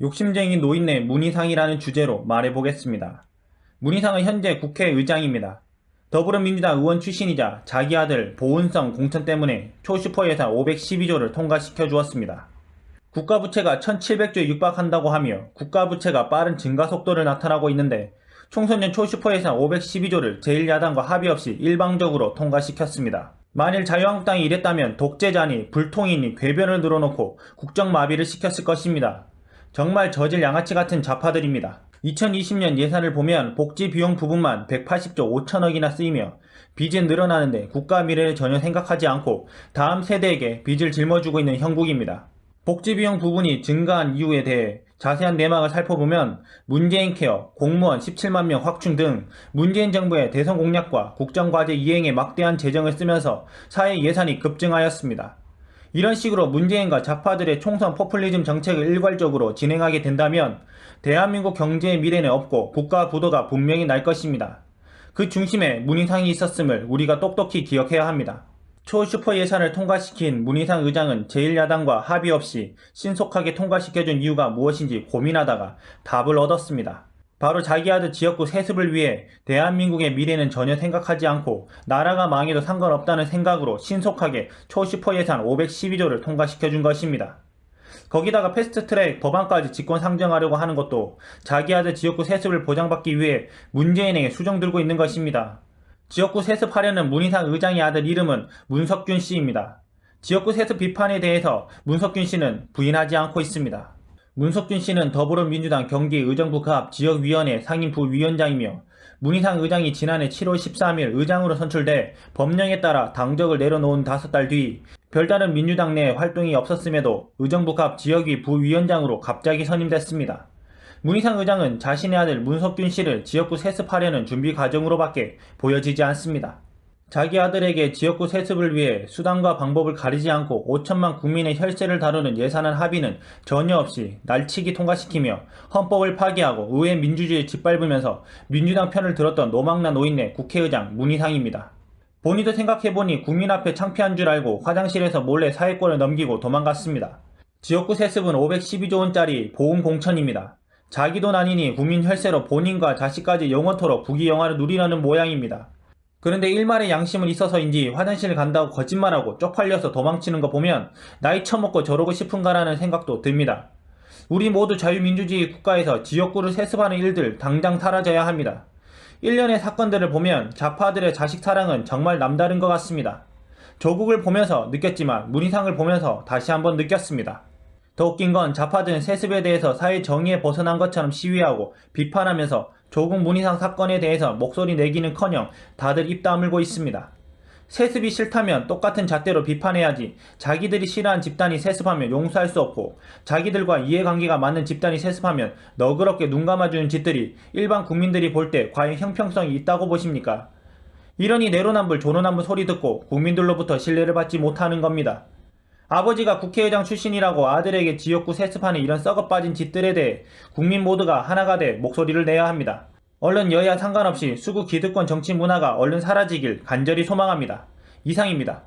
욕심쟁이 노인네 문희상이라는 주제로 말해보겠습니다. 문희상은 현재 국회의장입니다. 더불어민주당 의원 출신이자 자기 아들 보은성 공천 때문에 초슈퍼 예산 512조를 통과시켜 주었습니다. 국가부채가 1700조에 육박한다고 하며 국가부채가 빠른 증가 속도를 나타나고 있는데 총선전 초슈퍼 예산 512조를 제1야당과 합의 없이 일방적으로 통과시켰습니다. 만일 자유한국당이 이랬다면 독재자니 불통이니 궤변을 늘어놓고 국정마비를 시켰을 것입니다. 정말 저질 양아치 같은 좌파들입니다. 2020년 예산을 보면 복지 비용 부분만 180조 5천억이나 쓰이며 빚은 늘어나는데 국가 미래를 전혀 생각하지 않고 다음 세대에게 빚을 짊어주고 있는 형국입니다. 복지 비용 부분이 증가한 이유에 대해 자세한 내막을 살펴보면 문재인 케어, 공무원 17만 명 확충 등 문재인 정부의 대선 공약과 국정과제 이행에 막대한 재정을 쓰면서 사회 예산이 급증하였습니다. 이런 식으로 문재인과 좌파들의 총선 포퓰리즘 정책을 일괄적으로 진행하게 된다면 대한민국 경제의 미래는 없고 국가 부도가 분명히 날 것입니다. 그 중심에 문희상이 있었음을 우리가 똑똑히 기억해야 합니다. 초슈퍼 예산을 통과시킨 문희상 의장은 제1야당과 합의 없이 신속하게 통과시켜준 이유가 무엇인지 고민하다가 답을 얻었습니다. 바로 자기 아들 지역구 세습을 위해 대한민국의 미래는 전혀 생각하지 않고 나라가 망해도 상관없다는 생각으로 신속하게 초슈퍼 예산 512조를 통과시켜준 것입니다. 거기다가 패스트트랙 법안까지 직권 상정하려고 하는 것도 자기 아들 지역구 세습을 보장받기 위해 문재인에게 수정 들고 있는 것입니다. 지역구 세습하려는 문희상 의장의 아들 이름은 문석균 씨입니다. 지역구 세습 비판에 대해서 문석균 씨는 부인하지 않고 있습니다. 문석균 씨는 더불어민주당 경기의정부 가합 지역위원회 상임 부위원장이며 문희상 의장이 지난해 7월 13일 의장으로 선출돼 법령에 따라 당적을 내려놓은 5달 뒤 별다른 민주당 내 활동이 없었음에도 의정부 가합 지역위 부위원장으로 갑자기 선임됐습니다. 문희상 의장은 자신의 아들 문석균 씨를 지역구 세습하려는 준비 과정으로밖에 보여지지 않습니다. 자기 아들에게 지역구 세습을 위해 수단과 방법을 가리지 않고 5천만 국민의 혈세를 다루는 예산안 합의는 전혀 없이 날치기 통과시키며 헌법을 파기하고 의회 민주주의를 짓밟으면서 민주당 편을 들었던 노망난 노인네 국회의장 문희상입니다. 본인도 생각해보니 국민 앞에 창피한 줄 알고 화장실에서 몰래 사회권을 넘기고 도망갔습니다. 지역구 세습은 512조 원짜리 보훈 공천입니다. 자기 돈 아니니 국민 혈세로 본인과 자식까지 영원토록 부귀영화를 누리려는 모양입니다. 그런데 일말의 양심은 있어서인지 화장실을 간다고 거짓말하고 쪽팔려서 도망치는 거 보면 나이 처먹고 저러고 싶은가라는 생각도 듭니다. 우리 모두 자유민주주의 국가에서 지역구를 세습하는 일들 당장 사라져야 합니다. 일련의 사건들을 보면 좌파들의 자식 사랑은 정말 남다른 것 같습니다. 조국을 보면서 느꼈지만 문희상을 보면서 다시 한번 느꼈습니다. 더 웃긴 건 좌파들은 세습에 대해서 사회 정의에 벗어난 것처럼 시위하고 비판하면서 조국 문희상 사건에 대해서 목소리 내기는커녕 다들 입 다물고 있습니다. 세습이 싫다면 똑같은 잣대로 비판해야지 자기들이 싫어하는 집단이 세습하면 용서할 수 없고 자기들과 이해관계가 맞는 집단이 세습하면 너그럽게 눈 감아주는 짓들이 일반 국민들이 볼 때 과연 형평성이 있다고 보십니까? 이러니 내로남불 조로남불 소리 듣고 국민들로부터 신뢰를 받지 못하는 겁니다. 아버지가 국회의장 출신이라고 아들에게 지역구 세습하는 이런 썩어빠진 짓들에 대해 국민 모두가 하나가 돼 목소리를 내야 합니다. 얼른 여야 상관없이 수구 기득권 정치 문화가 얼른 사라지길 간절히 소망합니다. 이상입니다.